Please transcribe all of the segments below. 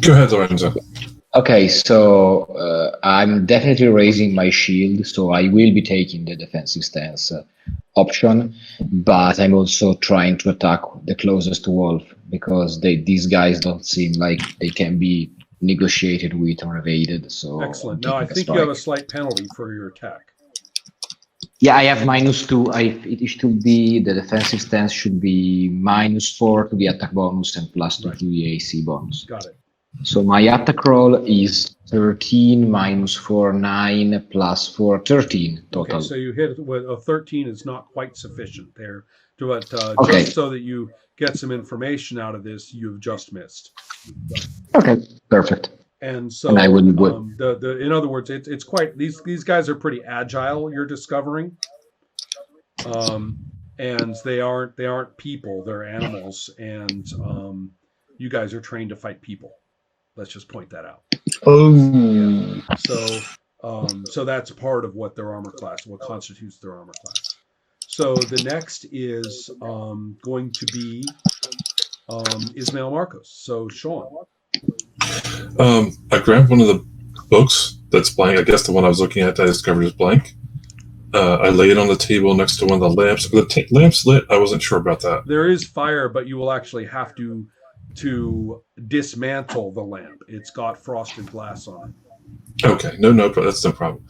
Go ahead, Lorenzo. Okay, so I'm definitely raising my shield, so I will be taking the defensive stance option, but I'm also trying to attack the closest wolf because these guys don't seem like they can be negotiated with or evaded. So I'm Excellent. Now, I taking a think you have a strike. slight penalty for your attack. Yeah, I have -2. It should be the defensive stance should be -4 to the attack bonus and +2 Right. to the AC bonus. Got it. So my attack roll is 13 -4, 9 +4, 13 total. Okay, so you hit with a 13 is not quite sufficient there. But Okay. just so that you get some information out of this, you've just missed. Okay, perfect. And so, And I will in other words, it's quite these guys are pretty agile. You're discovering, and they aren't people; they're animals, and you guys are trained to fight people. Let's just point that out. Oh, So that's part of what their armor class, what constitutes their armor class. So the next is going to be Ismail Marcos. So Sean. I grabbed one of the books that's blank. I guess the one I was looking at that I discovered is blank. I lay it on the table next to one of the lamps. The lamp's lit. I wasn't sure about that. There is fire, but you will actually have to dismantle the lamp. It's got frosted glass on it. Okay, no, that's no problem.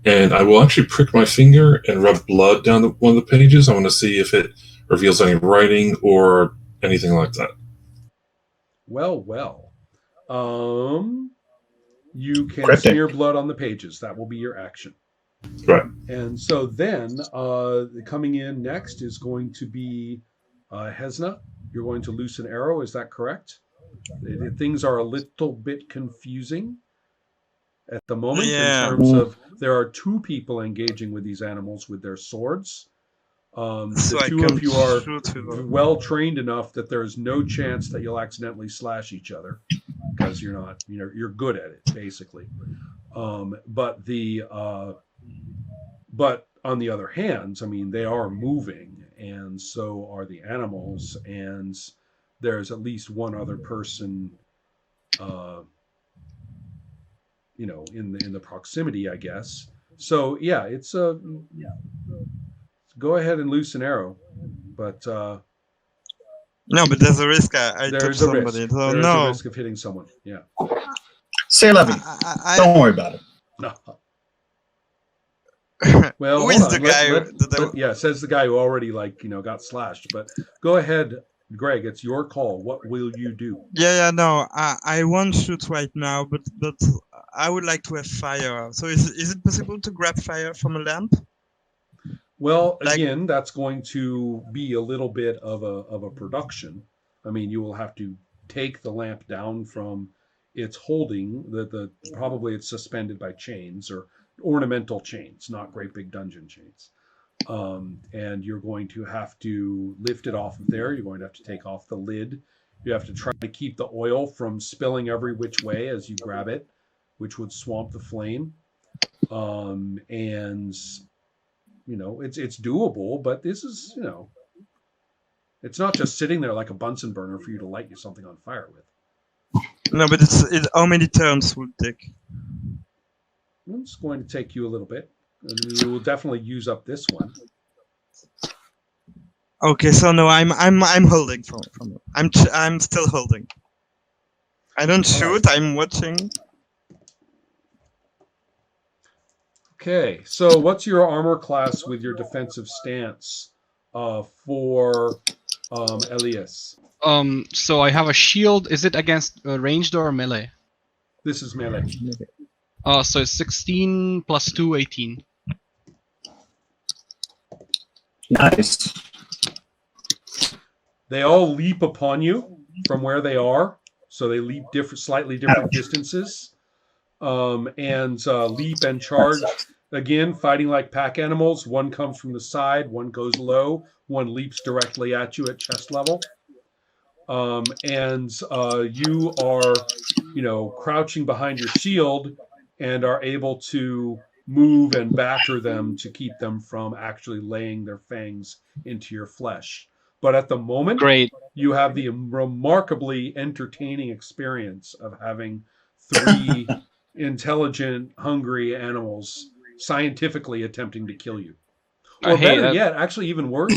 And I will actually prick my finger and rub blood down one of the pages. I want to see if it reveals any writing or anything like that. Well. You can Cryptic. smear blood on the pages. That will be your action. Right. And so then, coming in next is going to be Hesna. You're going to loose an arrow. Is that correct? Things are a little bit confusing at the moment in terms of there are two people engaging with these animals with their swords. The two of you are well trained enough that there is no chance that you'll accidentally slash each other because you're good at it basically. But on the other hand, I mean, they are moving, and so are the animals, and there's at least one other person, in the proximity, I guess. So yeah, it's go ahead and loose an arrow, but no, but there's a risk I touch somebody. Risk. So there's no. a risk of hitting someone. Yeah. say Levy. Don't worry about it. No. Well, who is the guy? Yeah, says the guy who already got slashed. But go ahead, Greg. It's your call. What will you do? Yeah. No, I won't shoot right now, but I would like to have fire. So is it possible to grab fire from a lamp? Well, again, that's going to be a little bit of a production. I mean, you will have to take the lamp down from its holding. Probably it's suspended by chains or ornamental chains, not great big dungeon chains. And you're going to have to lift it off of there. You're going to have to take off the lid. You have to try to keep the oil from spilling every which way as you grab it, which would swamp the flame. And it's doable, but this is, it's not just sitting there like a Bunsen burner for you to light something on fire with. No, but how many turns would it take? It's going to take you a little bit. And you will definitely use up this one. Okay, so no, I'm holding from it. I'm still holding. I don't shoot. I'm watching. Okay, so what's your armor class with your defensive stance for Elias? So I have a shield. Is it against ranged or melee? This is melee. So it's 16 plus 2, 18. Nice. They all leap upon you from where they are, so they leap slightly different distances, and leap and charge. Again, fighting like pack animals. One comes from the side, one goes low, one leaps directly at you at chest level. And you are, crouching behind your shield and are able to move and batter them to keep them from actually laying their fangs into your flesh. But at the moment, Great. you have the remarkably entertaining experience of having 3 intelligent, hungry animals scientifically attempting to kill you. Or Hey, better yet, actually even worse,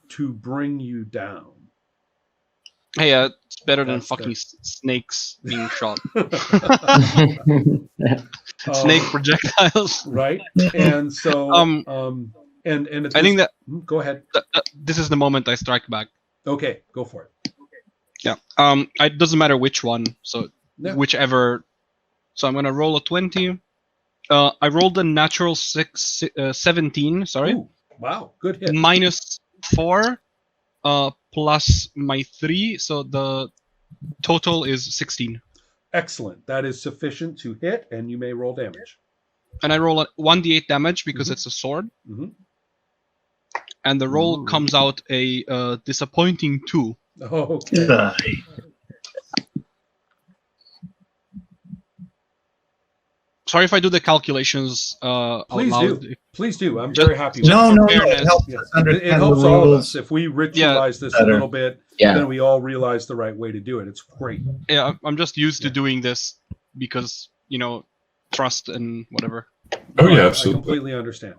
to bring you down. Hey, it's better than That's fucking snakes being shot. Um, Snake projectiles. right? And so, and at I think that go ahead. this is the moment I strike back. Okay, go for it. Yeah. It doesn't matter which one. So Yeah. whichever. So I'm gonna roll a 20. I rolled a natural 17. Sorry. Ooh, wow, good hit. Minus 4. Plus my 3. So the total is 16. Excellent. That is sufficient to hit, and you may roll damage. And I roll a 1d8 damage because Mhm. it's a sword. Mhm. And the roll Ooh. comes out a disappointing 2. Okay. Sorry if I do the calculations out Please loud. do. Please do. I'm Just- very happy. just No, for no, no. fairness. It helps Yeah. us understand It helps the all of rules. us. If we ritualize this a better. little bit, Yeah. then we all realize the right way to do it. It's great. Yeah, I'm just used to Yeah. doing this because, trust and whatever. Oh, yeah, I absolutely. completely understand.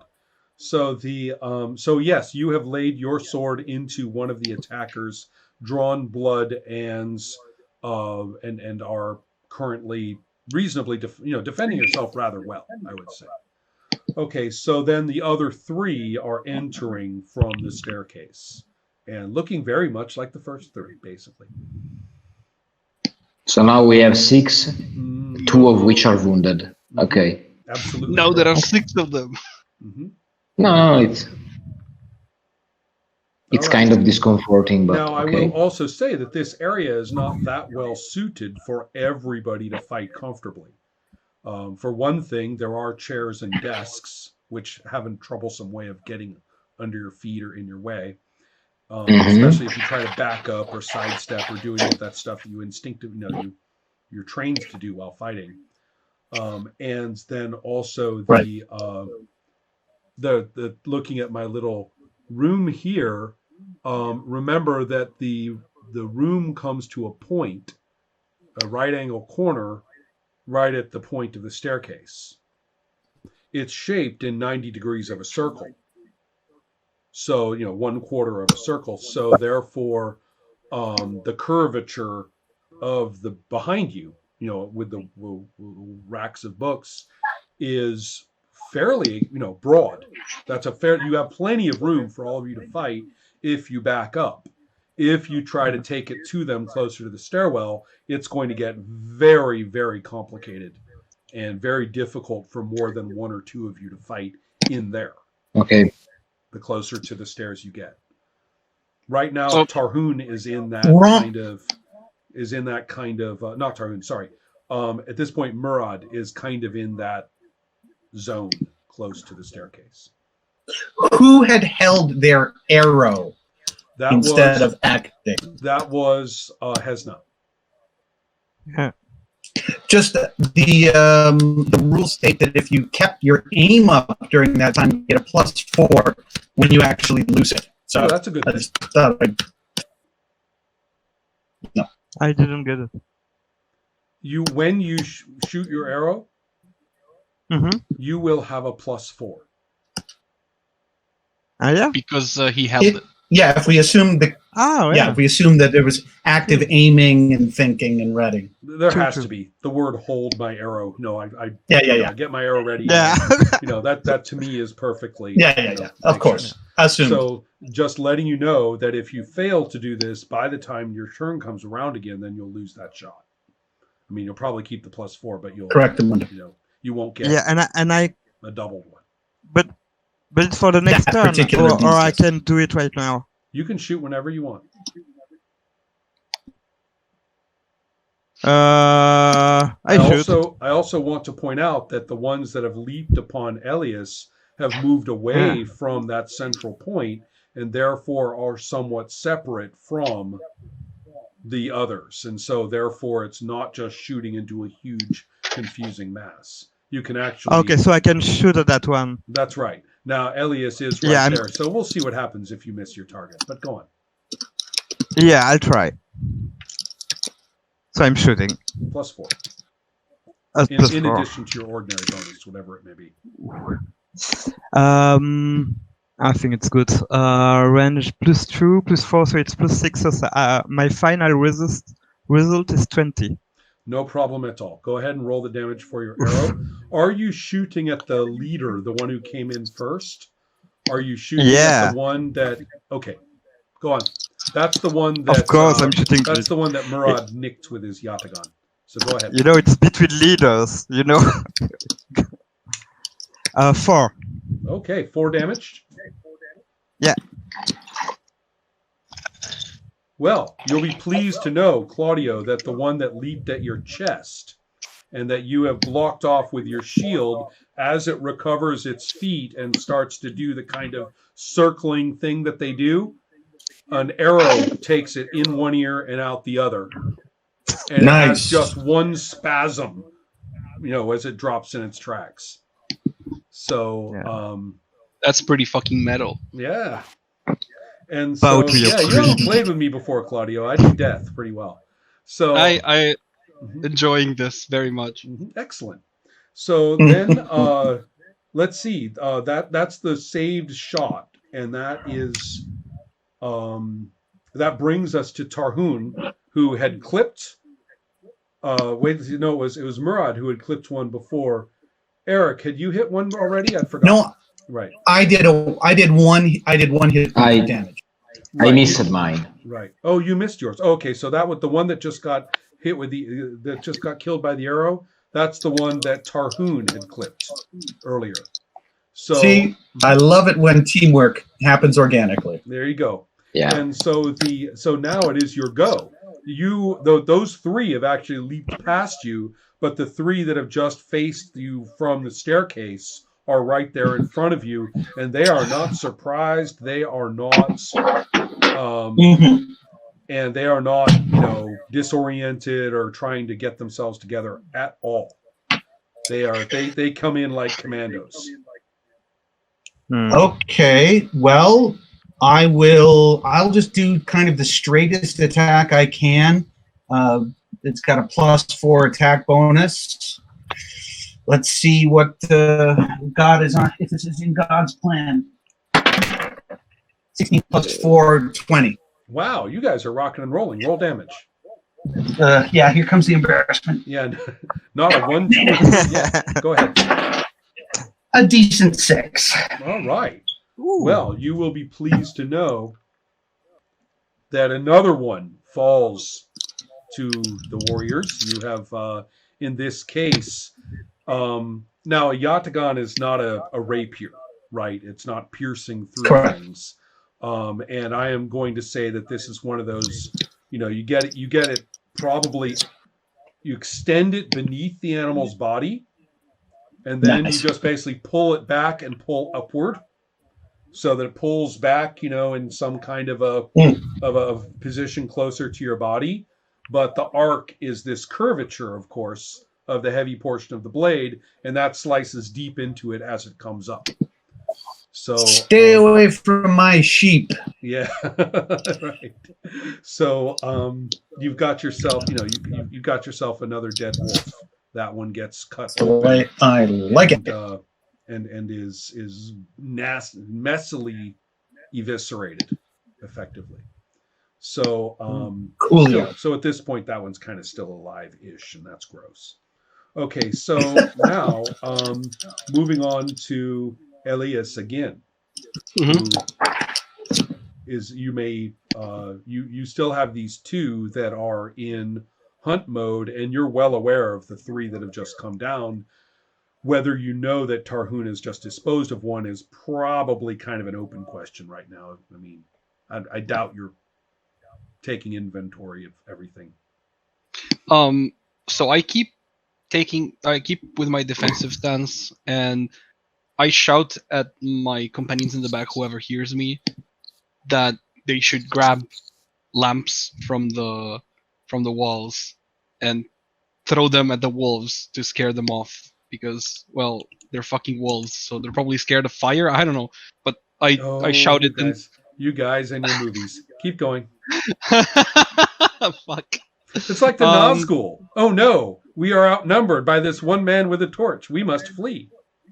So so yes, you have laid your sword into one of the attackers, drawn blood, and are currently reasonably defending yourself rather well, I would say. Okay, so then the other 3 are entering from the staircase and looking very much like the first 3, basically. So now we have 6, 2 of which are wounded. Okay. Absolutely. No, there are correct. 6 of them. Mhm. No, it's All right. kind of discomforting, but Now, I okay. will also say that this area is not that well suited for everybody to fight comfortably. For one thing, there are chairs and desks, which have a troublesome way of getting under your feet or in your way, especially if you try to back up or sidestep or do any of that stuff that you instinctively, you're trained to do while fighting. And then also the looking at my little room here. Remember that the room comes to a point, a right angle corner, right at the point of the staircase. It's shaped in 90 degrees of a circle. So, 1/4 of a circle. So therefore, the curvature of the behind you, with the racks of books, is fairly, broad. That's you have plenty of room for all of you to fight if you back up. If you try to take it to them closer to the stairwell, it's going to get very, very complicated and very difficult for more than 1 or 2 of you to fight in there. Okay. The closer to the stairs you get. Right now, So- Tarhoon is in that kind of not Tarhoon, sorry. At this point, Murad is kind of in that zone close to the staircase. Who had held their arrow That instead was of acting? that was Hesna. Just the rules state that if you kept your aim up during that time, you get a +4 when you actually lose it. So Oh, that's a good I thing. just thought I didn't get it. When you shoot your arrow, Mm-hmm. you will have a +4. Yeah. Because he held it. yeah, if we assume the Oh, yeah, yeah. if we assume that there was active aiming and thinking and reading. There True, has true. to be the word "hold my arrow." No, I Yeah. get my arrow ready. Yeah. That to me is perfectly. Yeah. Of course. Assumed. So just letting you know that if you fail to do this by the time your turn comes around again, then you'll lose that shot. I mean, you'll probably keep the +4, but you'll Correct the one. you won't get Yeah, and I a doubled one. but it's for the next That turn, particular or I beast is- can do it right now. You can shoot whenever you want. I should. I also want to point out that the ones that have leaped upon Elias have moved away from that central point and therefore are somewhat separate from the others. And so therefore it's not just shooting into a huge confusing mass. You can actually Okay, so I can shoot at that one. That's right. Now Elias is right Yeah, there. So we'll see what happens if you miss your target. But go on. Yeah, I'll try. So I'm shooting. +4. In +4. addition to your ordinary bonus, whatever it may be. I think it's good. Range +2, +4, so it's +6. So my final result is 20. No problem at all. Go ahead and roll the damage for your arrow. Are you shooting at the leader, the one who came in first? Are you shooting at the one that... Okay, go on. That's the one that... Of course, I'm shooting. That's the one that Murad nicked with his Yatagan. So go ahead. You know, it's between leaders, you know. 4. Okay, 4 damage? Yeah. Well, you'll be pleased to know, Claudio, that the one that leaped at your chest and that you have blocked off with your shield, as it recovers its feet and starts to do the kind of circling thing that they do, an arrow takes it in one ear and out the other. And Nice. it has just one spasm, you know, as it drops in its tracks. So, That's pretty fucking metal. yeah. And so, yeah, you haven't played with me before, Claudio. I do death pretty well. So I enjoying this very much. Excellent. So then, let's see. That's the saved shot, and that is that brings us to Tarhun, who had clipped. It was Murad who had clipped one before. Eric, had you hit one already? I forgot. No, right. I did one hit damage. I missed mine. Right. Oh, you missed yours. Okay, so that was the one that just got hit with that just got killed by the arrow. That's the one that Tarhun had clipped earlier. So see, I love it when teamwork happens organically. There you go. Yeah. And so now it is your go. Those 3 have actually leaped past you, but the 3 that have just faced you from the staircase are right there in front of you, and they are not surprised. They are not, and they are not, disoriented or trying to get themselves together at all. They come in like commandos. Okay, well, I'll just do kind of the straightest attack I can. It's got a +4 attack bonus. Let's see what God is on. If this is in God's plan. 16 + 4, 20. Wow, you guys are rocking and rolling. Roll damage. Yeah, here comes the embarrassment. Yeah, not a 1, 2. Yeah, go ahead. A decent 6. All right. Ooh. Well, you will be pleased to know that another one falls to the warriors. You have, in this case, now a Yatagan is not a rapier, right? It's not piercing through things. And I am going to say that this is one of those, you get it probably, you extend it beneath the animal's body, and then you just basically pull it back and pull upward, so that it pulls back, in some kind of a position closer to your body. But the arc is this curvature, of course, of the heavy portion of the blade, and that slices deep into it as it comes up. So stay away from my sheep. Yeah, right. So you've got yourself, you've got yourself another dead wolf. That one gets cut open. I like it. And is messily eviscerated, effectively. So cool. So at this point, that one's kind of still alive-ish, and that's gross. Okay, so now moving on to Elias again. Mm-hmm. You still have these 2 that are in hunt mode, and you're well aware of the 3 that have just come down. Whether you know that Tarhun has just disposed of one is probably kind of an open question right now. I mean, I doubt you're taking inventory of everything. So I keep with my defensive stance, and I shout at my companions in the back, whoever hears me, that they should grab lamps from the walls and throw them at the wolves to scare them off, because, well, they're fucking wolves, so they're probably scared of fire. I don't know, but I shouted, and You guys and your movies. Keep going. Fuck. It's like the Nazgul. Oh no, we are outnumbered by this one man with a torch. We must flee.